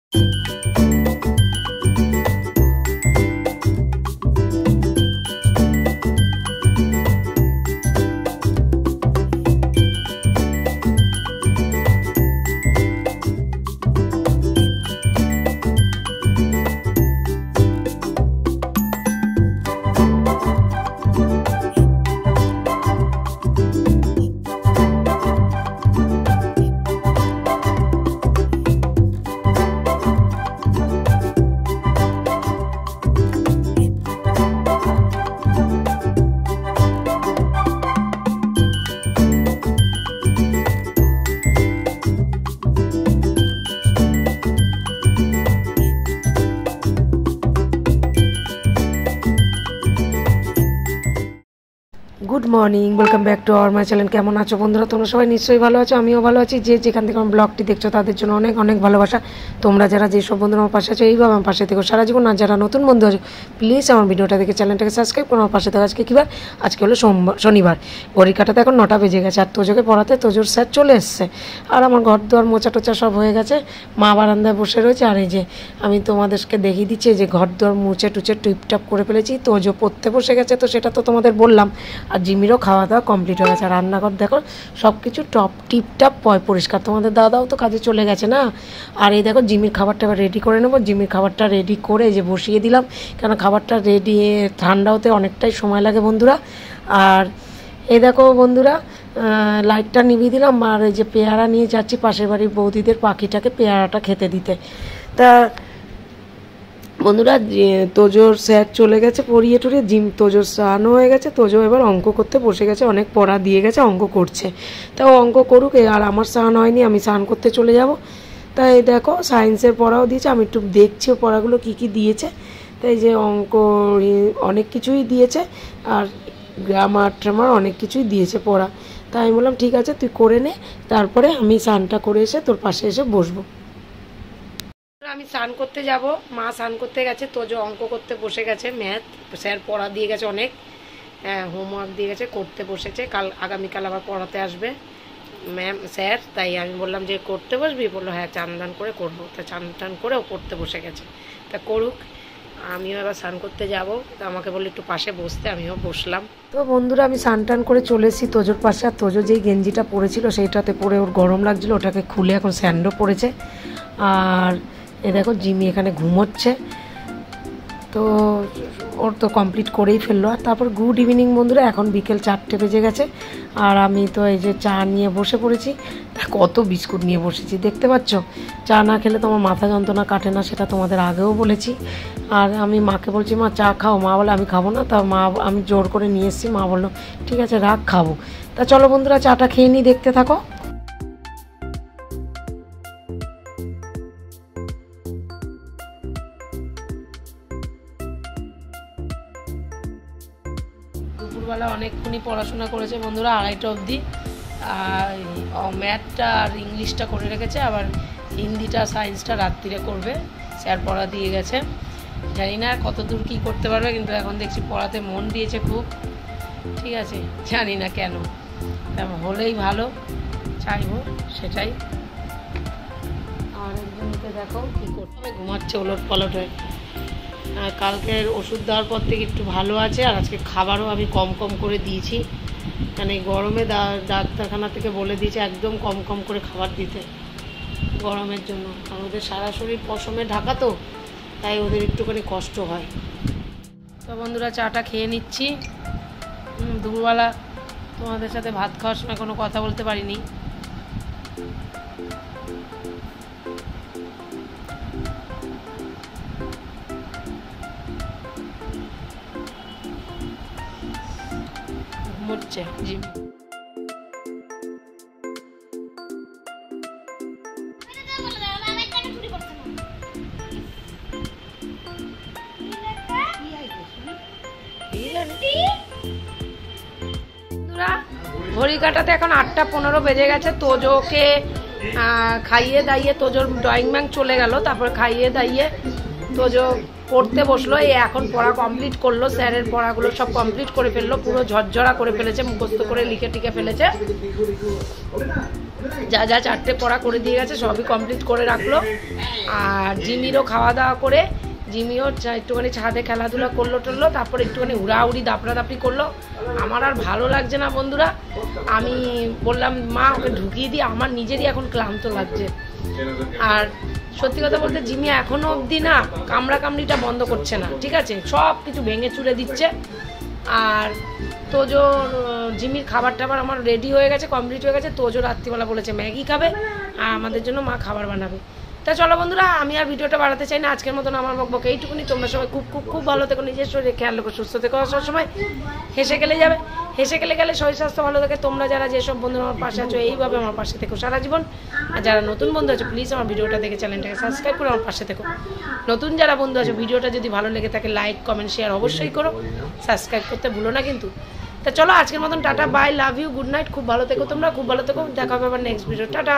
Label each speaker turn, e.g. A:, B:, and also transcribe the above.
A: Good morning, welcome back to our my channel. কেমন আছো বন্ধুরা? তোমরা সবাই নিশ্চয়ই ভালো আছো, আমিও ভালো আছি। যে যেখান থেকে আমার ব্লগটি দেখছো তাদের জন্য অনেক অনেক ভালোবাসা। তোমরা যারা যেসব বন্ধুরা আমার পাশে আছো এইভাবে আমার পাশে থেকো সারা জীবন। আর যারা নতুন বন্ধু আছো প্লিজ আমার ভিডিওটা দেখে চ্যানেলটাকে সাবস্ক্রাইব করো। আমার পাশে থেকে আজকে কী বার? আজকে হলো শনিবার। ঘড়ি কাটাতে এখন 9টা বেজে গেছে। আর তোজোকে পড়াতে তোজোর স্যার চলে এসছে। আর আমার ঘর দুয়ার মোচা টোচা সব হয়ে গেছে। মা বারান্দায় বসে রয়েছে। আর এই যে আমি তোমাদেরকে দেখিয়ে দিচ্ছি যে ঘর দুয়ার মুছে টুচে টিপটাপ করে ফেলেছি। তোজো পড়তে বসে গেছে, তো সেটা তো তোমাদের বললাম। আর জিমিরও খাওয়া দাওয়া কমপ্লিট হয়ে গেছে। আর রান্নাঘর দেখো সব কিছু টিপটাপ পরিষ্কার। তোমাদের দাদাও তো কাজে চলে গেছে না। আর এই দেখো জিমির খাবারটা এবার রেডি করে নেবো। জিমির খাবারটা রেডি করে যে বসিয়ে দিলাম, কেন খাবারটা রেডি ঠান্ডা হতে অনেকটাই সময় লাগে বন্ধুরা। আর এই দেখো বন্ধুরা লাইটটা নিভিয়ে দিলাম। আর এই যে পেয়ারা নিয়ে যাচ্ছি পাশের বাড়ির বৌদিদের পাখিটাকে পেয়ারাটা খেতে দিতে। তা বন্ধুরা তোজোর স্যার চলে গেছে পড়িয়ে টড়িয়ে, তোজোর স্নানও হয়ে গেছে। তোজো এবার অঙ্ক করতে বসে গেছে, অনেক পড়া দিয়ে গেছে, অঙ্ক করছে। তাও অঙ্ক করুক। আর আমার স্নান হয়নি, আমি স্নান করতে চলে যাব। তাই দেখো সায়েন্সের পড়াও দিয়েছে, আমি একটু দেখছি পড়াগুলো কী কী দিয়েছে। তাই যে অঙ্ক অনেক কিছুই দিয়েছে, আর গ্রামার ট্রামার অনেক কিছুই দিয়েছে পড়া। তাই আমি বললাম ঠিক আছে তুই করে নে, তারপরে আমি স্নানটা করে এসে তোর পাশে এসে বসবো। আমি স্নান করতে যাব, মা স্নান করতে গেছে, তোজো অঙ্ক করতে বসে গেছে। ম্যাথ স্যার পড়া দিয়ে গেছে অনেক, হোমওয়ার্ক দিয়ে গেছে, করতে বসেছে। আগামীকাল আবার পড়াতে আসবে ম্যাম স্যার। তাই আমি বললাম যে করতে বসবি? বললো হ্যাঁ চান দান করে করবো। তা চান টান করে ও পড়তে বসে গেছে, তা করুক। আমিও এবার স্নান করতে যাব। তা আমাকে বললো একটু পাশে বসতে, আমিও বসলাম। তো বন্ধুরা আমি স্নান টান করে চলে এসেছি তোজোর পাশে। আর তোজো যেই গেঞ্জিটা পরেছিল সেইটাতে পরে ওর গরম লাগছিলো, ওটাকে খুলে এখন স্যান্ডো পরেছে। আর এ দেখো জিমি এখানে ঘুমোচ্ছে। তো ওর তো কমপ্লিট করেই ফেললো। আর তারপর গুড ইভিনিং বন্ধুরা, এখন বিকেল 4টে বেজে গেছে। আর আমি তো এই যে চা নিয়ে বসে পড়েছি। তা কত বিস্কুট নিয়ে বসেছি দেখতে পাচ্ছ। চা না খেলে তো আমার মাথা যন্ত্রণা কাটে না, সেটা তোমাদের আগেও বলেছি। আর আমি মাকে বলছি মা চা খাও, মা বলে আমি খাবো না। তা মা আমি জোর করে নিয়ে এসেছি, মা বললো ঠিক আছে রাখ খাবো। তা চলো বন্ধুরা চাটা খেয়ে নিই, দেখতে থাকো। দুপুরবেলা অনেকক্ষণই পড়াশোনা করেছে বন্ধুরা, 2:30 অবধি। আর ম্যাথটা আর ইংলিশটা করে রেখেছে, আবার হিন্দিটা সায়েন্সটা রাত্রিরে করবে। স্যার পড়া দিয়ে গেছে, জানি না কত দূর কী করতে পারবে, কিন্তু এখন দেখছি পড়াতে মন দিয়েছে খুব। ঠিক আছে, জানি না কেন, হলেই ভালো, চাইবো সেটাই। আর একজনকে দেখো কী করতে হবে, ঘুমাচ্ছে ওলট পালট হয়ে। কালকের ওষুধ দেওয়ার পর থেকে একটু ভালো আছে। আর আজকে খাবারও আমি কম কম করে দিয়েছি, মানে গরমে ডাক্তারখানা থেকে বলে দিয়েছে একদম কম কম করে খাবার দিতে গরমের জন্য। কারণ ওদের সারা শরীর পশমে ঢাকা, তো তাই ওদের একটুখানি কষ্ট হয়। তো বন্ধুরা চাটা খেয়ে নিচ্ছি। দুপুরবেলা তোমাদের সাথে ভাত খাওয়ার সময় কোনো কথা বলতে পারিনি। ঘুমোচ্ছে জিম। ঘড়ি কাটাতে এখন 8টা 15 বেজে গেছে। তোজোকে খাইয়ে দাইয়ে তোজোর ড্রয়িং ম্যাম চলে গেল। তারপর খাইয়ে দাইয়ে তোজো পড়তে বসলো। এই এখন পড়া কমপ্লিট করলো, স্যারের পড়াগুলো সব কমপ্লিট করে ফেললো, পুরো ঝরঝরা করে ফেলেছে, মুখস্থ করে লিখে টিকে ফেলেছে। যা যা 4টে পড়া করে দিয়ে গেছে সবই কমপ্লিট করে রাখলো। আর জিমিরও খাওয়া দাওয়া করে জিমিও একটুখানি ছাদে খেলাধুলা করলো টরলো, তারপর একটুখানি উড়াউড়ি দাপড়াদাপড়ি করলো। আমার আর ভালো লাগছে না বন্ধুরা, আমি বললাম মা ওকে ঢুকিয়ে দিই, আমার নিজেরই এখন ক্লান্ত লাগছে। আর সত্যি কথা বলতে জিমি এখনো অবধি না কামড়াকামড়িটা বন্ধ করছে না, ঠিক আছে, সব কিছু ভেঙে চুরে দিচ্ছে। আর তোজোর জিমির খাবার টাবার আমার রেডি হয়ে গেছে, কমপ্লিট হয়ে গেছে। তোজো রাত্রিবেলা বলেছে ম্যাগি খাবে আর আমাদের জন্য মা খাবার বানাবে। তা চলো বন্ধুরা, আমি আর ভিডিওটা বাড়াতে চাই না, আজকের মতন আমার বকবক এইটুকুনি। তোমরা সবাই খুব খুব খুব ভালো থেকো, নিজের শরীরে খেয়াল রেখো, সুস্থ থেকো, সবসময় হেসে গেলে যাবে, হেসে গেলে শরীর স্বাস্থ্য ভালো থাকে। তোমরা যারা যেসব বন্ধুরা আমার পাশে আছো এইভাবে আমার পাশে থেকো সারা জীবন। আর যারা নতুন বন্ধু আছো প্লিজ আমার ভিডিওটা দেখে চ্যানেলটাকে সাবস্ক্রাইব করে আমার পাশে থেকো। নতুন যারা বন্ধু আছো ভিডিওটা যদি ভালো লেগে থাকে লাইক কমেন্ট শেয়ার অবশ্যই করো, সাবস্ক্রাইব করতে ভুলো না কিন্তু। তা চলো আজকের মতন tata, bye, love you, good night, খুব ভালো থেকো তোমরা, খুব ভালো থেকো, দেখা হবে আবার নেক্সট ভিডিও, টাটা।